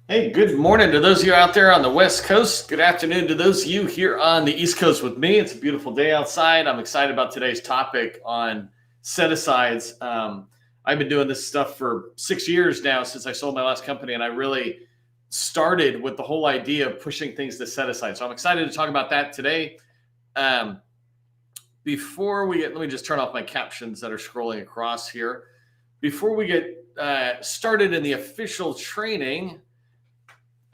Hey, good morning to those of you out there on the West Coast. Good afternoon to those of you here on the East Coast with me. It's a beautiful day outside. I'm excited about today's topic on set-asides. I've been doing this stuff for 6 years now since I sold my last company, and I really started with the whole idea of pushing things to set-aside. So I'm excited to talk about that today. Before we get, let me just turn off my captions that are scrolling across here. Before we get started in the official training,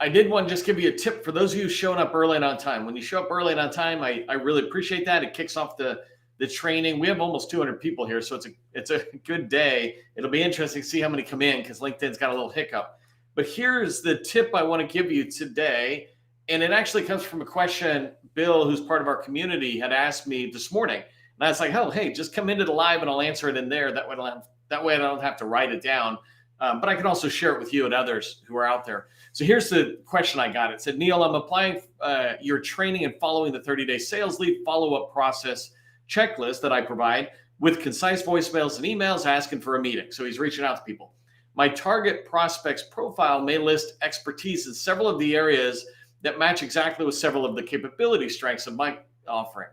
I did want to just give you a tip for those of you showing up early and on time. When you show up early and on time, I really appreciate that. It kicks off the training. We have almost 200 people here, so it's a good day. It'll be interesting to see how many come in because LinkedIn's got a little hiccup. But here's the tip I want to give you today, and it actually comes from a question Bill, who's part of our community, had asked me this morning. And I was like, oh, hey, just come into the live and I'll answer it in there. That way I don't have to write it down. But I can also share it with you and others who are out there. So here's the question I got. It said, Neil, I'm applying your training and following the 30-day sales lead follow-up process checklist that I provide with concise voicemails and emails asking for a meeting. So he's reaching out to people. My target prospect's profile may list expertise in several of the areas that match exactly with several of the capability strengths of my offering.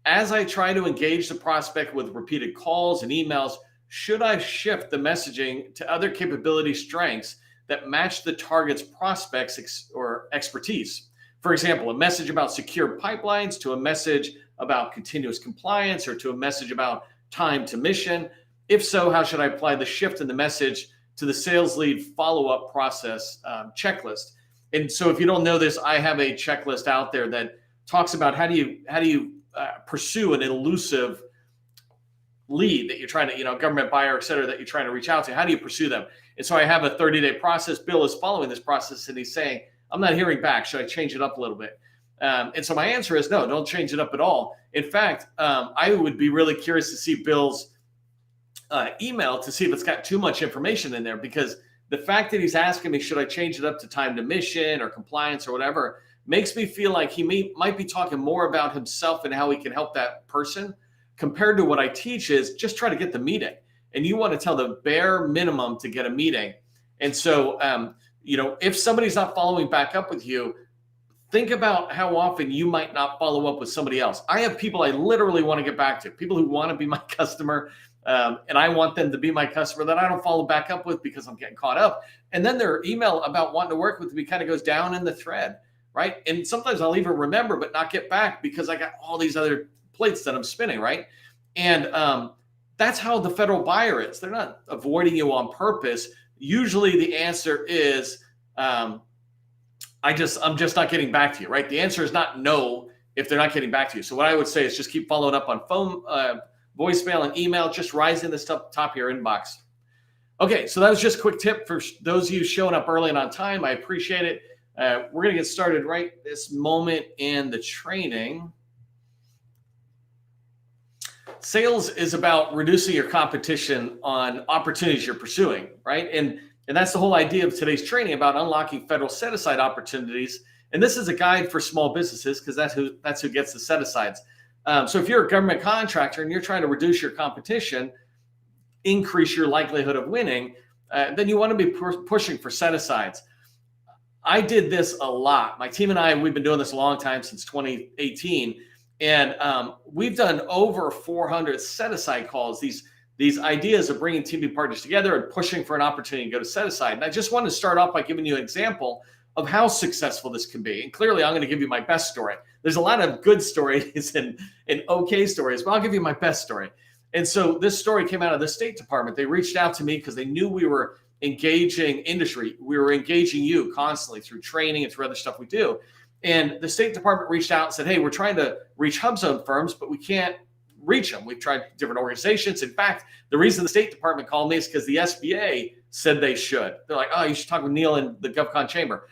As I try to engage the prospect with repeated calls and emails, should I shift the messaging to other capability strengths that match the target's prospects or expertise? For example, a message about secure pipelines to a message about continuous compliance or to a message about time to mission. If so, how should I apply the shift in the message to the sales lead follow-up process checklist? And so if you don't know this, I have a checklist out there that talks about how do you pursue an elusive lead that you're trying to, government buyer, et cetera, that you're trying to reach out to. How do you pursue them? And so I have a 30-day process. Bill is following this process and he's saying, I'm not hearing back. Should I change it up a little bit? And so my answer is no, don't change it up at all. In fact, I would be really curious to see Bill's email to see if it's got too much information in there, because the fact that he's asking me, should I change it up to time to mission or compliance or whatever, makes me feel like he might be talking more about himself and how he can help that person, compared to what I teach is just try to get the meeting. And you want to tell the bare minimum to get a meeting. And so, if somebody's not following back up with you, think about how often you might not follow up with somebody else. I have people I literally want to get back to, people who want to be my customer, and I want them to be my customer that I don't follow back up with because I'm getting caught up. And then their email about wanting to work with me kind of goes down in the thread, right? And sometimes I'll even remember but not get back because I got all these other plates that I'm spinning, right? And that's how the federal buyer is. They're not avoiding you on purpose. Usually the answer is, I'm just not getting back to you, right? The answer is not no if they're not getting back to you. So what I would say is just keep following up on phone, voicemail, and email. Just rise in the top of your inbox. Okay, so that was just a quick tip for those of you showing up early and on time. I appreciate it. We're going to get started right this moment in the training. Sales is about reducing your competition on opportunities you're pursuing, right? And that's the whole idea of today's training, about unlocking federal set-aside opportunities. And this is a guide for small businesses because that's who gets the set-asides. So if you're a government contractor and you're trying to reduce your competition, increase your likelihood of winning, then you want to be pushing for set-asides. I did this a lot. My team and I, we've been doing this a long time, since 2018. And we've done over 400 set-aside calls, these ideas of bringing team partners together and pushing for an opportunity to go to set-aside. And I just wanted to start off by giving you an example of how successful this can be. And clearly, I'm going to give you my best story. There's a lot of good stories and okay stories, but I'll give you my best story. And so this story came out of the State Department. They reached out to me because they knew we were engaging industry. We were engaging you constantly through training and through other stuff we do. And the State Department reached out and said, hey, we're trying to reach HUBZone firms, but we can't reach them. We've tried different organizations. In fact, the reason the State Department called me is because the SBA said they should. They're like, oh, you should talk with Neil in the GovCon chamber.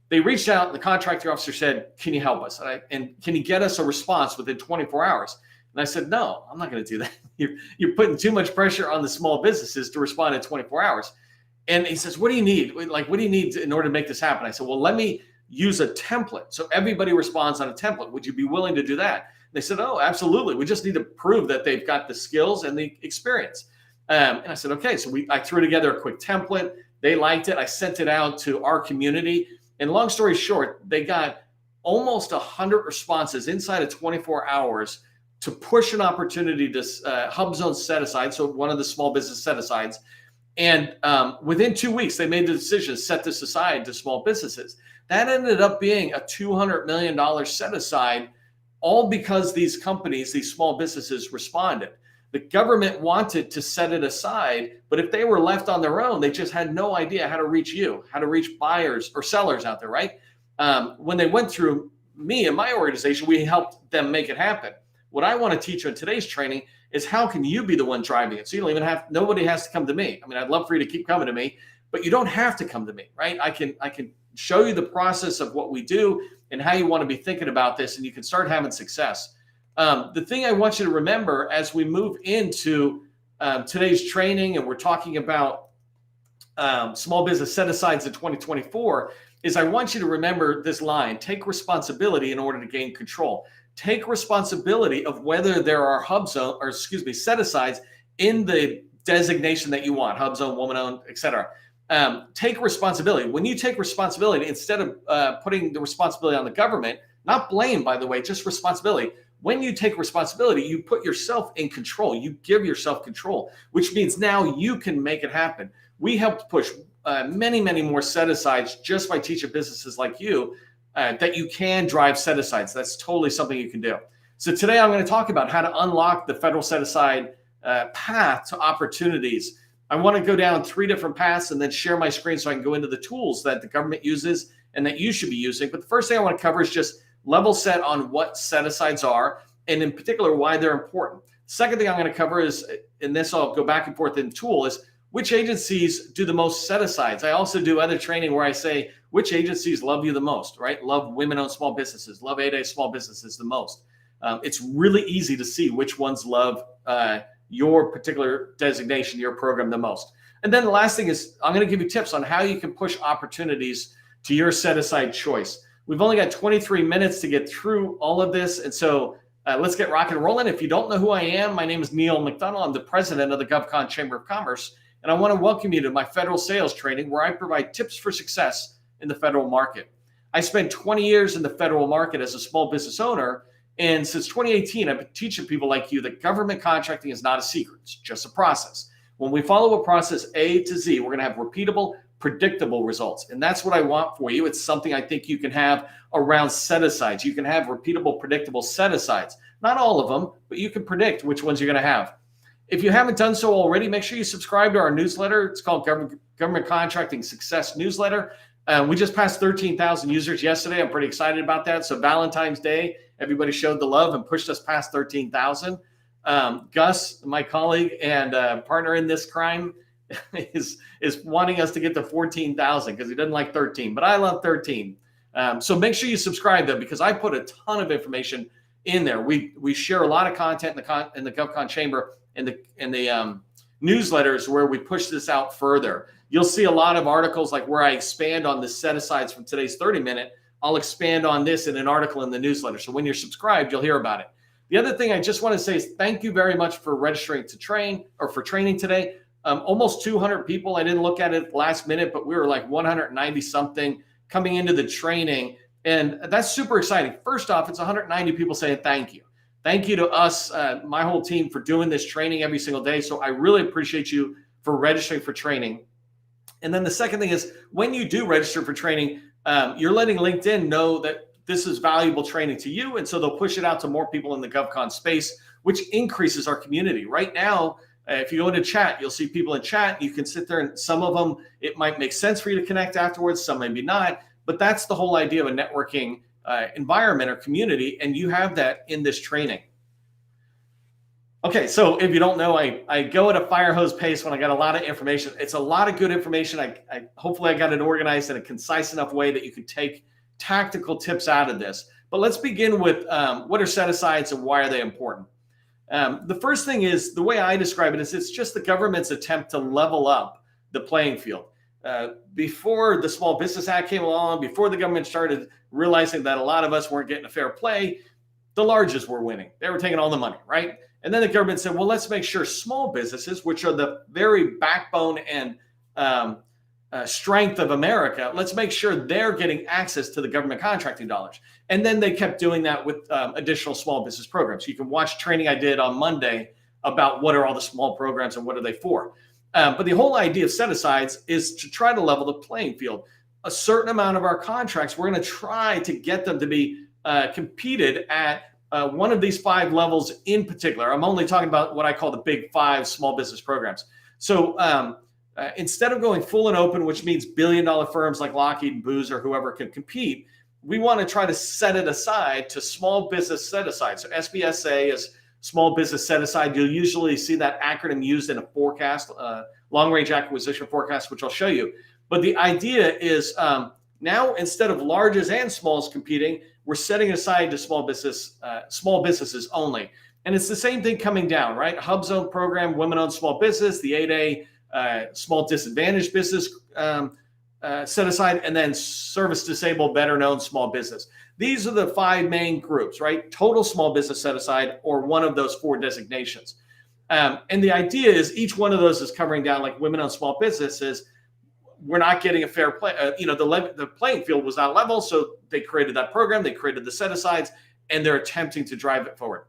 They reached out and the contractor officer said, can you help us? And can you get us a response within 24 hours? And I said, no, I'm not going to do that. You're putting too much pressure on the small businesses to respond in 24 hours. And he says, what do you need? Like, what do you need in order to make this happen? I said, well, let me use a template. So everybody responds on a template. Would you be willing to do that? They said, oh, absolutely. We just need to prove that they've got the skills and the experience. And I said, okay. So I threw together a quick template. They liked it. I sent it out to our community. And long story short, they got almost 100 responses inside of 24 hours to push an opportunity to HUBZone set aside. So one of the small business set asides. And within 2 weeks, they made the decision to set this aside to small businesses. That ended up being a $200 million set aside, all because these companies, these small businesses responded. The government wanted to set it aside, but if they were left on their own, they just had no idea how to reach you, how to reach buyers or sellers out there, right? When they went through me and my organization, we helped them make it happen. What I want to teach you in today's training is how can you be the one driving it? So you don't even have, nobody has to come to me. I mean, I'd love for you to keep coming to me, but you don't have to come to me, right? I can show you the process of what we do and how you want to be thinking about this, and you can start having success. The thing I want you to remember as we move into today's training, and we're talking about small business set-asides in 2024, is I want you to remember this line: take responsibility in order to gain control. Take responsibility of whether there are HUBZone, or excuse me, set-asides in the designation that you want, HUBZone, woman-owned, etc. Take responsibility. When you take responsibility, instead of putting the responsibility on the government, not blame, by the way, just responsibility. When you take responsibility, you put yourself in control. You give yourself control, which means now you can make it happen. We helped push many, many more set-asides just by teaching businesses like you that you can drive set-asides. That's totally something you can do. So today I'm going to talk about how to unlock the federal set-aside path to opportunities. I want to go down 3 different paths and then share my screen so I can go into the tools that the government uses and that you should be using. But the first thing I want to cover is just level set on what set-asides are, and in particular, why they're important. Second thing I'm going to cover is, and this I'll go back and forth in tool, is which agencies do the most set-asides. I also do other training where I say, which agencies love you the most, right? Love women-owned small businesses, love 8A small businesses the most. It's really easy to see which ones love your particular designation, your program the most. And then the last thing is I'm going to give you tips on how you can push opportunities to your set-aside choice. We've only got 23 minutes to get through all of this. And so let's get rock and rolling. If you don't know who I am, my name is Neil McDonnell. I'm the president of the GovCon Chamber of Commerce. And I want to welcome you to my federal sales training where I provide tips for success in the federal market. I spent 20 years in the federal market as a small business owner. And since 2018, I've been teaching people like you that government contracting is not a secret. It's just a process. When we follow a process A to Z, we're going to have repeatable, predictable results. And that's what I want for you. It's something I think you can have around set-asides. You can have repeatable, predictable set-asides. Not all of them, but you can predict which ones you're going to have. If you haven't done so already, make sure you subscribe to our newsletter. It's called Government Contracting Success Newsletter. We just passed 13,000 users yesterday. I'm pretty excited about that. So Valentine's Day, everybody showed the love and pushed us past 13,000. Gus, my colleague and partner in this crime, is wanting us to get to 14,000 because he doesn't like 13, but I love 13. So make sure you subscribe though, because I put a ton of information in there. We share a lot of content in the GovCon Chamber and the newsletters where we push this out further. You'll see a lot of articles like where I expand on the set-asides from today's 30-minute. I'll expand on this in an article in the newsletter. So when you're subscribed, you'll hear about it. The other thing I just want to say is thank you very much for registering to train or for training today. Almost 200 people. I didn't look at it last minute, but we were like 190 something coming into the training. And that's super exciting. First off, it's 190 people saying thank you. Thank you to us, my whole team, for doing this training every single day. So I really appreciate you for registering for training. And then the second thing is when you do register for training, you're letting LinkedIn know that this is valuable training to you. And so they'll push it out to more people in the GovCon space, which increases our community. Right now, if you go into chat, you'll see people in chat. You can sit there and some of them, it might make sense for you to connect afterwards. Some maybe not. But that's the whole idea of a networking environment or community. And you have that in this training. Okay, so if you don't know, I go at a fire hose pace when I got a lot of information. It's a lot of good information. Hopefully I got it organized in a concise enough way that you could take tactical tips out of this. But let's begin with what are set-asides and why are they important? The first thing is, the way I describe it is it's just the government's attempt to level up the playing field. Before the Small Business Act came along, before the government started realizing that a lot of us weren't getting a fair play, the largest were winning. They were taking all the money, right? And then the government said, well, let's make sure small businesses, which are the very backbone and strength of America, let's make sure they're getting access to the government contracting dollars. And then they kept doing that with additional small business programs. You can watch training I did on Monday about what are all the small programs and what are they for. But the whole idea of set-asides is to try to level the playing field. A certain amount of our contracts, we're going to try to get them to be competed at one of these 5 levels in particular. I'm only talking about what I call the big 5 small business programs. So instead of going full and open, which means billion-dollar firms like Lockheed and Booz or whoever can compete, we want to try to set it aside to small business set-aside. So SBSA is small business set-aside. You'll usually see that acronym used in a forecast, long-range acquisition forecast, which I'll show you. But the idea is now instead of larges and smalls competing, we're setting aside to small businesses only. And it's the same thing coming down, right? HUBZone program, women-owned small business, the 8A small disadvantaged business set aside, and then service disabled, better known small business. These are the 5 main groups, right? Total small business set aside, or one of those 4 designations. And the idea is each one of those is covering down, like women-owned small businesses. We're not getting a fair play. The playing field was not level, so they created that program. They created the set asides, and they're attempting to drive it forward.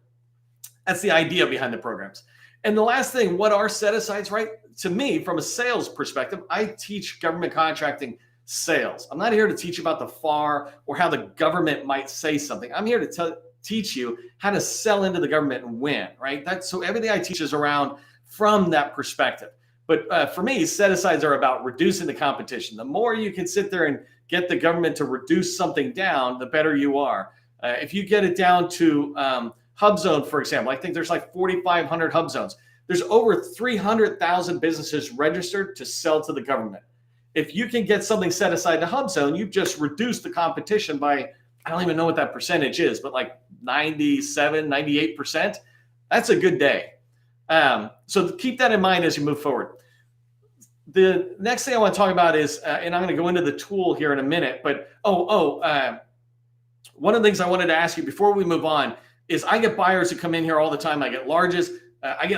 That's the idea behind the programs. And the last thing, what are set asides, right? To me, from a sales perspective, I teach government contracting sales. I'm not here to teach about the FAR or how the government might say something. I'm here to teach you how to sell into the government and win, right? So everything I teach is around from that perspective. But for me, set-asides are about reducing the competition. The more you can sit there and get the government to reduce something down, the better you are. If you get it down to HUBZone, for example, I think there's like 4,500 HUBZones. There's over 300,000 businesses registered to sell to the government. If you can get something set aside to HUBZone, you've just reduced the competition by, I don't even know what that percentage is, but like 97, 98%. That's a good day. So keep that in mind as you move forward. The next thing I want to talk about is, and I'm going to go into the tool here in a minute, but one of the things I wanted to ask you before we move on is I get buyers who come in here all the time. I get larges. I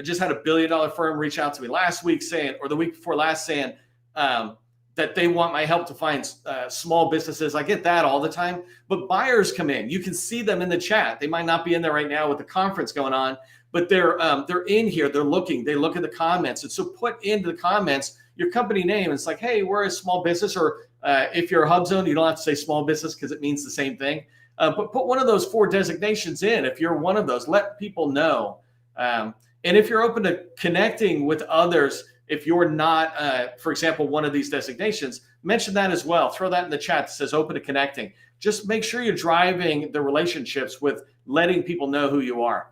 just had a $1 billion firm reach out to me last week saying, or the week before last saying, that they want my help to find small businesses. I get that all the time, but buyers come in. You can see them in the chat. They might not be in there right now with the conference going on, but they're in here. They're looking. They look at the comments, and so put into the comments your company name. It's like, hey, we're a small business, or if you're a HUBZone, you don't have to say small business because it means the same thing. But put one of those 4 designations in. If you're one of those, let people know. And if you're open to connecting with others, if you're not, for example, one of these designations, mention that as well. Throw that in the chat that says open to connecting. Just make sure you're driving the relationships with letting people know who you are.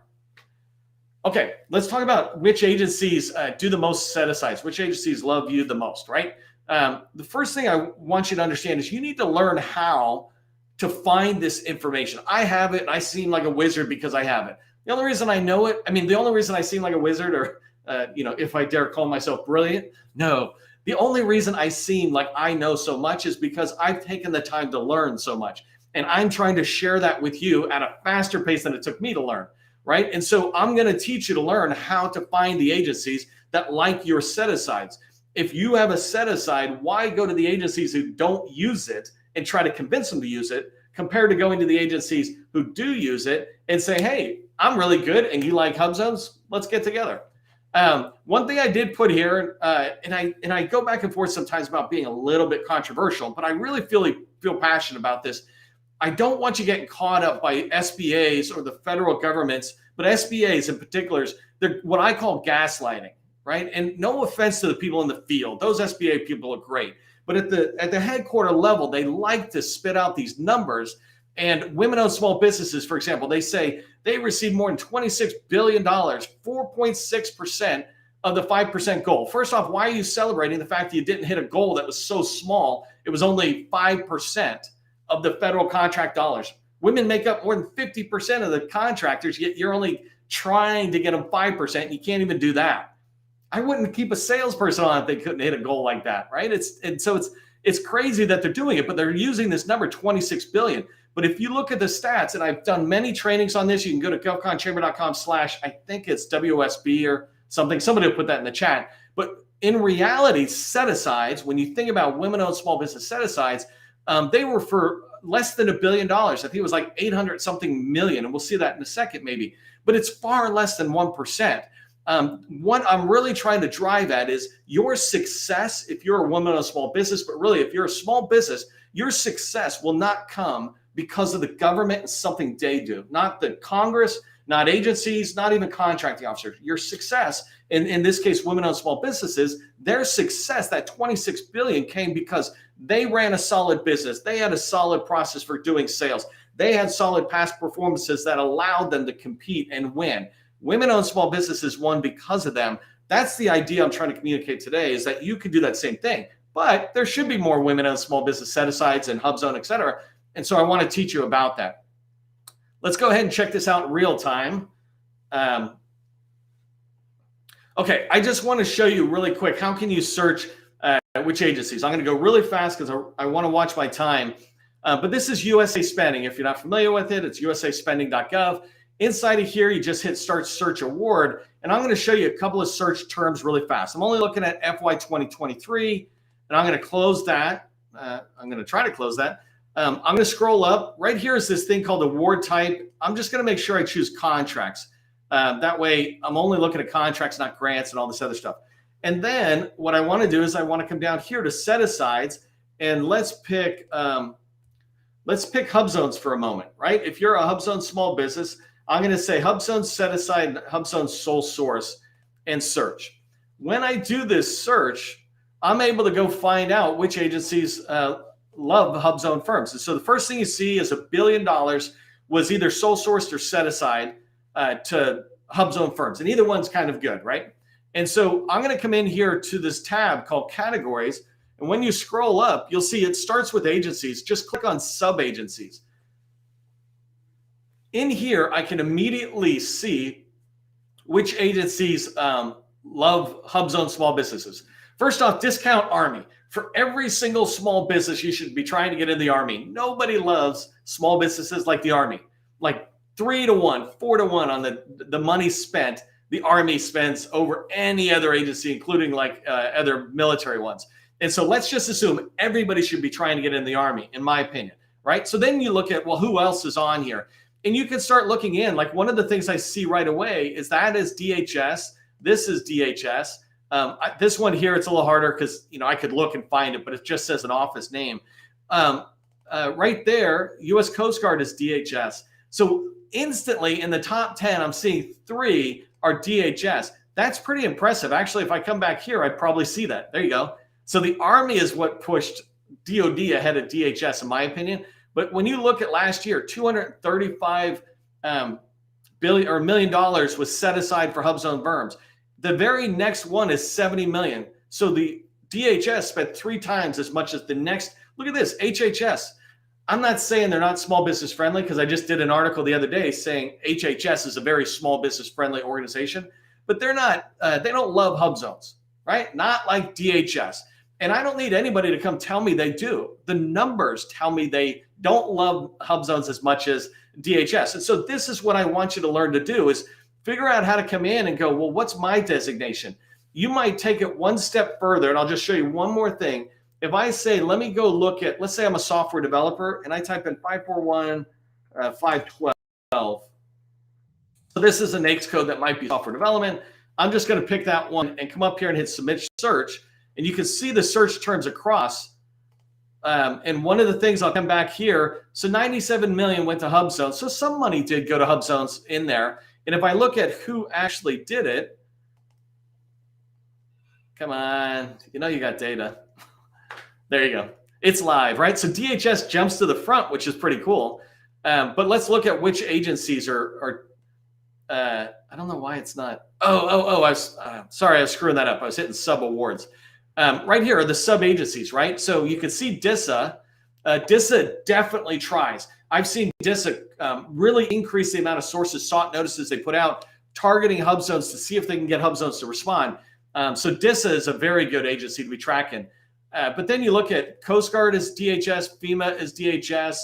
Okay, let's talk about which agencies do the most set-asides, which agencies love you the most, right? The first thing I want you to understand is you need to learn how to find this information. I have it, and I seem like a wizard because I have it. The only reason I know it, the only reason I seem like a wizard, or if I dare call myself brilliant, no. The only reason I seem like I know so much is because I've taken the time to learn so much. And I'm trying to share that with you at a faster pace than it took me to learn, right? And so I'm going to teach you to learn how to find the agencies that like your set-asides. If you have a set-aside, why go to the agencies who don't use it and try to convince them to use it, compared to going to the agencies who do use it and say, hey, I'm really good and you like HUBZones, let's get together. One thing I did put here, and I go back and forth sometimes about being a little bit controversial, but I really feel passionate about this. I don't want you getting caught up by SBAs or the federal governments, but SBAs in particular, they're what I call gaslighting, right? And no offense to the people in the field, those SBA people are great, but at the headquarter level, they like to spit out these numbers. And women-owned small businesses, for example, they say they received more than $26 billion, 4.6% of the 5% goal. First off, why are you celebrating the fact that you didn't hit a goal that was so small? It was only 5% of the federal contract dollars. Women make up more than 50% of the contractors, yet you're only trying to get them 5%. And you can't even do that. I wouldn't keep a salesperson on if they couldn't hit a goal like that, right? It's crazy that they're doing it, but they're using this number, 26 billion. But if you look at the stats, and I've done many trainings on this, you can go to govconchamber.com/ I think it's WOSB or something. Somebody will put that in the chat. But In reality, set-asides, when you think about women-owned small business set-asides, they were for less than $1 billion. I think it was like 800 something million, and we'll see that in a second maybe. But it's far less than 1%. What I'm really trying to drive at is your success if you're a woman-owned small business, but really if you're a small business, your success will not come because of the government and something they do, not the Congress, not agencies, not even contracting officers. Your success, in this case, women-owned small businesses, their success, that 26 billion came because they ran a solid business. They had a solid process for doing sales. They had solid past performances that allowed them to compete and win. Women-owned small businesses won because of them. That's the idea I'm trying to communicate today, is that you can do that same thing. But there should be more women-owned small business set-asides and HUBZone, et cetera. And so I want to teach you about that. Let's go ahead and check this out in real time. Okay, I just want to show you really quick, how can you search which agencies? I'm going to go really fast because I want to watch my time. But this is USA Spending. If you're not familiar with it, it's usaspending.gov. Inside of here, you just hit Start Search Award. And I'm going to show you a couple of search terms really fast. I'm only looking at FY 2023, and I'm going to close that. I'm going to try to close that. I'm going to scroll up. Right here is this thing called award type. I'm just going to make sure I choose contracts. That way, I'm only looking at contracts, not grants and all this other stuff. And then what I want to do is I want to come down here to set-asides, and let's pick HUBZones for a moment, right? If you're a HUBZone small business, I'm going to say HUBZone set-aside, HUBZone sole source, and search. When I do this search, I'm able to go find out which agencies love HUBZone firms. And so the first thing you see is $1 billion was either sole sourced or set aside to HUBZone firms. And either one's kind of good, right? And so I'm going to come in here to this tab called categories. And when you scroll up, you'll see it starts with agencies. Just click on sub-agencies. In here, I can immediately see which agencies love HUBZone small businesses. First off, Discount Army. For every single small business, you should be trying to get in the Army. Nobody loves small businesses like the Army. Like 3 to 1, 4 to 1 on the money spent, the Army spends over any other agency, including like other military ones. And so let's just assume everybody should be trying to get in the Army, in my opinion, right? So then you look at, well, who else is on here? And you can start looking in. Like one of the things I see right away is that is DHS. This is DHS. This one here, it's a little harder because I could look and find it, but it just says an office name. Right there, U.S. Coast Guard is DHS. So instantly in the top 10, I'm seeing 3 are DHS. That's pretty impressive. Actually, if I come back here, I'd probably see that. There you go. So the Army is what pushed DOD ahead of DHS, in my opinion. But when you look at last year, $235 million was set aside for HUBZone firms. The very next one is 70 million. So the DHS spent 3 times as much as the next. Look at this, HHS. I'm not saying they're not small business friendly, because I just did an article the other day saying HHS is a very small business friendly organization, but they're not, they don't love HUBZones, right? Not like DHS. And I don't need anybody to come tell me they do. The numbers tell me they don't love HUBZones as much as DHS. And so this is what I want you to learn to do, is figure out how to come in and go, well, what's my designation? You might take it one step further, and I'll just show you one more thing. If I say, let me go look at, let's say I'm a software developer, and I type in 541, 512. So this is a NAICS code that might be software development. I'm just going to pick that one and come up here and hit submit search. And you can see the search terms across. And one of the things, I'll come back here. So 97 million went to HUBZone. So some money did go to HUBZones in there. And if I look at who actually did it, come on, you got data. There you go. It's live, right? So DHS jumps to the front, which is pretty cool. But let's look at which agencies are I don't know why it's not. Sorry, I was screwing that up. I was hitting sub awards. Right here are the sub agencies, right? So you can see DISA. DISA definitely tries. I've seen DISA really increase the amount of sources sought notices they put out, targeting HUBZones to see if they can get HUBZones to respond. So DISA is a very good agency to be tracking. But then you look at Coast Guard is DHS, FEMA is DHS.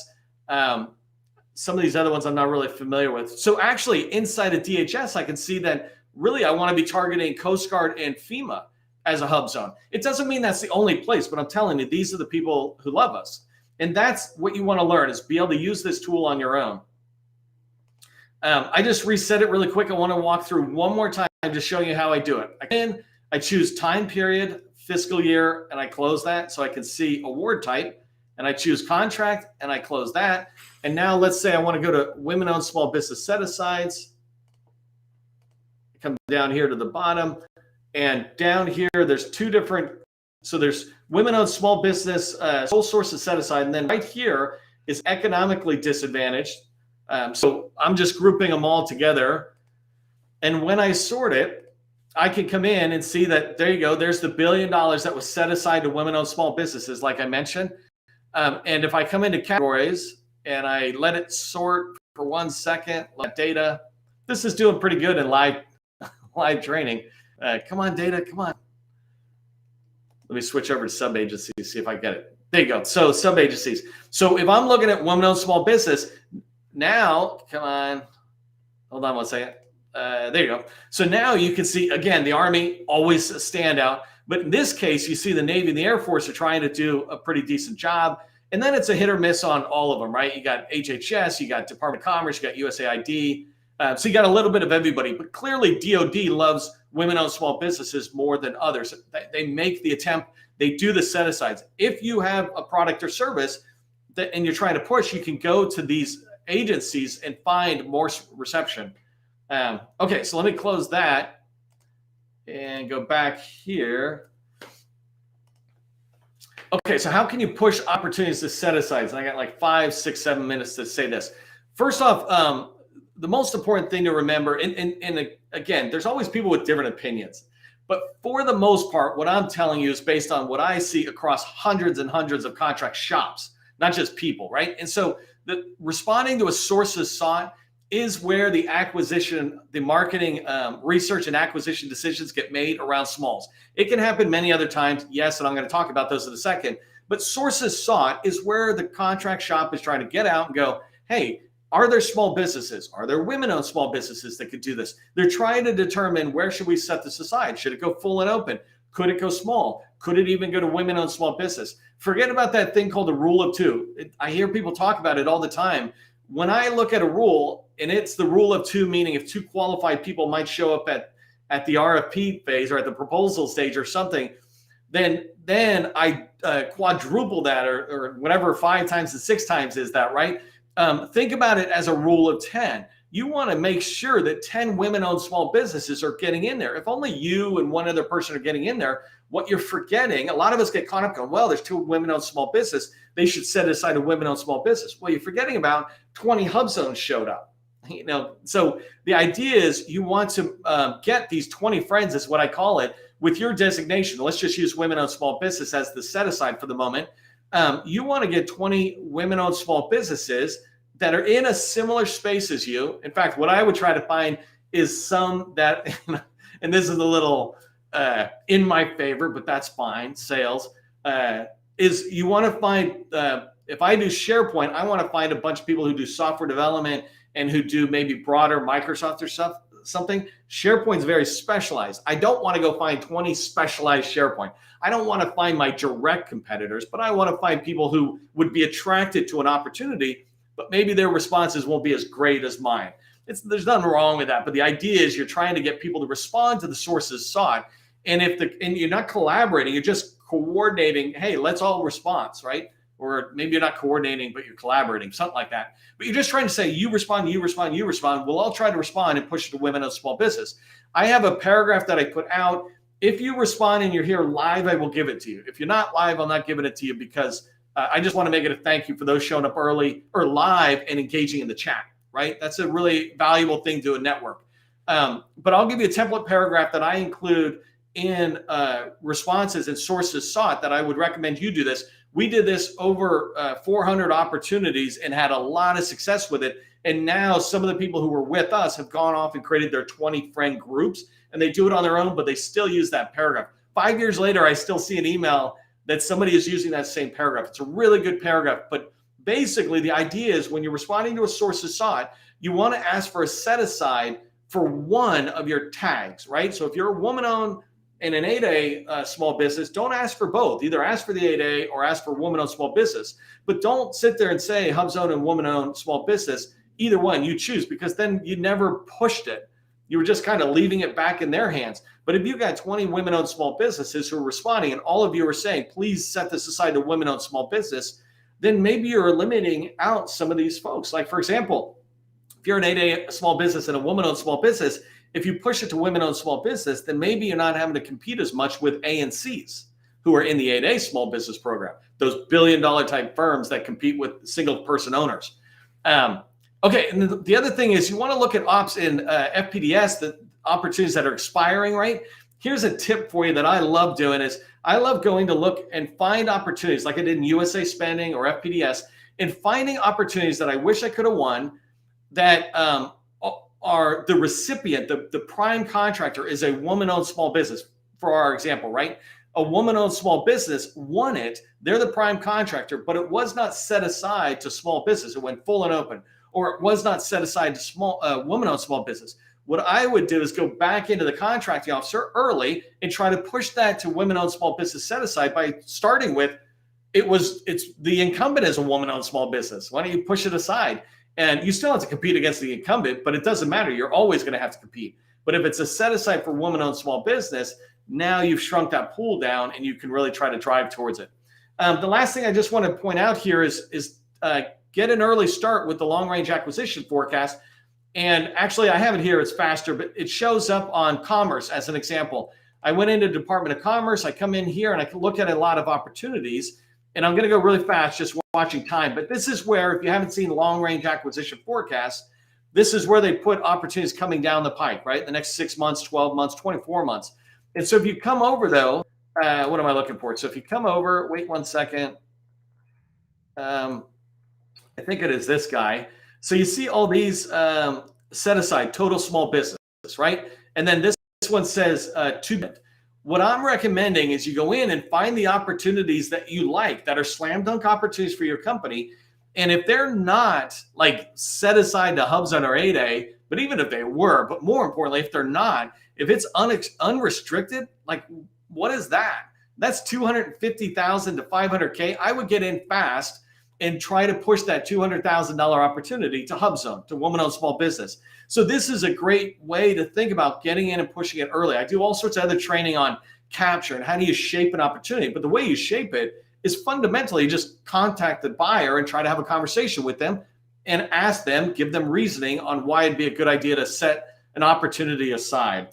Some of these other ones I'm not really familiar with. So actually inside of DHS, I can see that really I want to be targeting Coast Guard and FEMA as a HUBZone. It doesn't mean that's the only place, but I'm telling you, these are the people who love us. And that's what you want to learn, is be able to use this tool on your own. I just reset it really quick. I want to walk through one more time, just showing you how I do it. I choose time period, fiscal year, and I close that so I can see award type. And I choose contract, and I close that. And now let's say I want to go to women-owned small business set-asides. Come down here to the bottom, and down here there's two different. So there's women-owned small business sole source of set-aside, and then right here is economically disadvantaged. So I'm just grouping them all together. And when I sort it, I can come in and see that there you go. There's the $1 billion that was set aside to women-owned small businesses, like I mentioned. And if I come into categories and I let it sort for 1 second, let data, this is doing pretty good in live training. Come on, data, come on. Let me switch over to sub-agencies, see if I get it. There you go. So sub-agencies. So if I'm looking at women-owned small business, now, come on. Hold on 1 second. There you go. So now you can see, again, the Army, always a standout. But in this case, you see the Navy and the Air Force are trying to do a pretty decent job. And then it's a hit or miss on all of them, right? You got HHS, you got Department of Commerce, you got USAID. So you got a little bit of everybody. But clearly, DOD loves women-owned small businesses more than others. They make the attempt. They do the set-asides. If you have a product or service and you're trying to push, you can go to these agencies and find more reception. Okay, so let me close that and go back here. Okay, so how can you push opportunities to set-asides? And I got like 5, 6, 7 minutes to say this. First off, the most important thing to remember, and again, there's always people with different opinions. But for the most part, what I'm telling you is based on what I see across hundreds and hundreds of contract shops, not just people, right? And so the responding to a sources sought is where the acquisition, the marketing, research and acquisition decisions get made around smalls. It can happen many other times, yes, and I'm going to talk about those in a second. But sources sought is where the contract shop is trying to get out and go, hey, are there small businesses? Are there women-owned small businesses that could do this? They're trying to determine, where should we set this aside? Should it go full and open? Could it go small? Could it even go to women-owned small business? Forget about that thing called the rule of two. I hear people talk about it all the time. When I look at a rule, and it's the rule of two, meaning if 2 qualified people might show up at the RFP phase or at the proposal stage or something, then I quadruple that or whatever 5 times to 6 times is that, right? Think about it as a rule of 10. You want to make sure that 10 women-owned small businesses are getting in there. If only you and one other person are getting in there, what you're forgetting, a lot of us get caught up going, well, there's 2 women-owned small business. They should set aside a women-owned small business. Well, you're forgetting about 20 HUBZones showed up. So the idea is you want to get these 20 friends, is what I call it, with your designation. Let's just use women-owned small business as the set aside for the moment. You want to get 20 women-owned small businesses that are in a similar space as you. In fact, what I would try to find is some that, and this is a little in my favor, but that's fine, sales, is you want to find, if I do SharePoint, I want to find a bunch of people who do software development and who do maybe broader Microsoft or something. SharePoint's very specialized. I don't want to go find 20 specialized SharePoint. I don't want to find my direct competitors, but I want to find people who would be attracted to an opportunity, but maybe their responses won't be as great as mine. There's nothing wrong with that, but the idea is you're trying to get people to respond to the sources sought. And and you're not collaborating, you're just coordinating, hey, let's all respond, right? Or maybe you're not coordinating, but you're collaborating, something like that. But you're just trying to say, you respond, you respond, you respond. We'll all try to respond and push it to women of small business. I have a paragraph that I put out. If you respond and you're here live, I will give it to you. If you're not live, I'm not giving it to you because I just want to make it a thank you for those showing up early or live and engaging in the chat, right? That's a really valuable thing to a network. But I'll give you a template paragraph that I include in responses and sources sought that I would recommend you do this. We did this over 400 opportunities and had a lot of success with it. And now some of the people who were with us have gone off and created their 20 friend groups, and they do it on their own, but they still use that paragraph. 5 years later, I still see an email that somebody is using that same paragraph. It's a really good paragraph. But basically, the idea is when you're responding to a sources sought, you want to ask for a set aside for one of your tags, right? So if you're a woman-owned in an 8A small business, don't ask for both. Either ask for the 8A or ask for woman-owned small business. But don't sit there and say HUBZone and woman-owned small business. Either one, you choose, because then you never pushed it. You were just kind of leaving it back in their hands. But if you've got 20 women-owned small businesses who are responding and all of you are saying, please set this aside to women-owned small business, then maybe you're eliminating out some of these folks. Like, for example, if you're an 8A small business and a woman-owned small business, if you push it to women-owned small business, then maybe you're not having to compete as much with A and Cs who are in the 8A small business program, those billion-dollar type firms that compete with single-person owners. Okay, and the other thing is you want to look at ops in FPDS, the opportunities that are expiring, right? Here's a tip for you that I love doing is I love going to look and find opportunities like I did in USA Spending or FPDS, and finding opportunities that I wish I could have won that are the recipient, the prime contractor is a woman-owned small business, for our example, right? A woman-owned small business won it. They're the prime contractor, but it was not set aside to small business. It went full and open, or it was not set aside to small woman-owned small business. What I would do is go back into the contracting officer early and try to push that to women-owned small business set aside by starting with, it's the incumbent is a woman-owned small business. Why don't you push it aside? And you still have to compete against the incumbent, but it doesn't matter. You're always going to have to compete. But if it's a set aside for woman-owned small business, now you've shrunk that pool down and you can really try to drive towards it. The last thing I just want to point out here is get an early start with the long-range acquisition forecast. And actually, I have it here. It's faster, but it shows up on Commerce as an example. I went into Department of Commerce. I come in here and I can look at a lot of opportunities. And I'm going to go really fast, just watching time. But this is where, if you haven't seen long-range acquisition forecasts, this is where they put opportunities coming down the pike, right? The next 6 months, 12 months, 24 months. And so if you come over, though, what am I looking for? So if you come over, wait 1 second. I think it is this guy. So you see all these set aside, total small business, right? And then this one says 2-bit. What I'm recommending is you go in and find the opportunities that you like, that are slam dunk opportunities for your company. And if they're not like set aside to HUBZone or 8A, but even if they were, but more importantly, if they're not, if it's unrestricted, like what is that? That's 250,000 to 500K. I would get in fast and try to push that $200,000 opportunity to HUBZone, to woman-owned small business. So this is a great way to think about getting in and pushing it early. I do all sorts of other training on capture and how do you shape an opportunity. But the way you shape it is fundamentally just contact the buyer and try to have a conversation with them and ask them, give them reasoning on why it'd be a good idea to set an opportunity aside.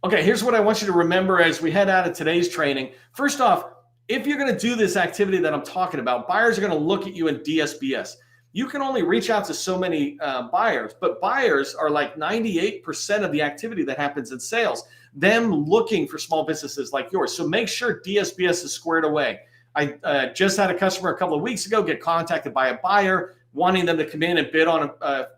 Okay, here's what I want you to remember as we head out of today's training. First off, if you're going to do this activity that I'm talking about, buyers are going to look at you in DSBS. You can only reach out to so many buyers, but buyers are like 98% of the activity that happens in sales, them looking for small businesses like yours. So make sure DSBS is squared away. I just had a customer a couple of weeks ago get contacted by a buyer wanting them to come in and bid on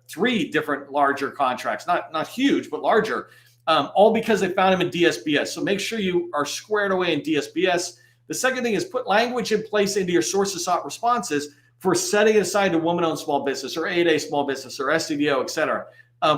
3 different larger contracts, not huge, but larger, all because they found them in DSBS. So make sure you are squared away in DSBS. The second thing is put language in place into your sources sought responses for setting it aside to woman-owned small business or 8A small business or SDVO, et cetera.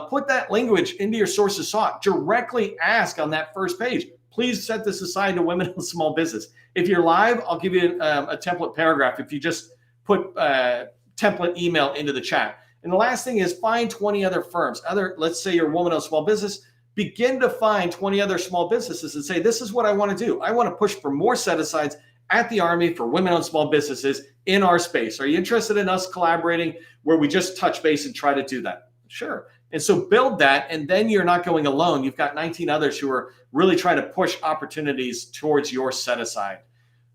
Put that language into your sources sought. Directly ask on that first page, please set this aside to women-owned small business. If you're live, I'll give you a template paragraph if you just put template email into the chat. And the last thing is find 20 other firms. Let's say you're a woman-owned small business. Begin to find 20 other small businesses and say, this is what I want to do. I want to push for more set-asides at the Army for women-owned small businesses in our space. Are you interested in us collaborating where we just touch base and try to do that? Sure. And so build that, and then you're not going alone. You've got 19 others who are really trying to push opportunities towards your set-aside.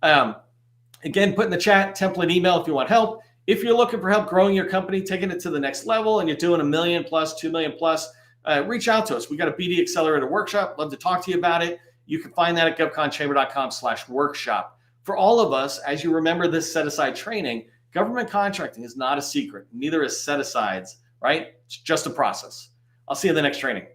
Again, put in the chat, template email if you want help. If you're looking for help growing your company, taking it to the next level, and you're doing $1 million plus, $2 million plus, reach out to us. We got a BD Accelerator workshop. Love to talk to you about it. You can find that at govconchamber.com/workshop. For all of us, as you remember this set-aside training, government contracting is not a secret. Neither is set-asides, right? It's just a process. I'll see you in the next training.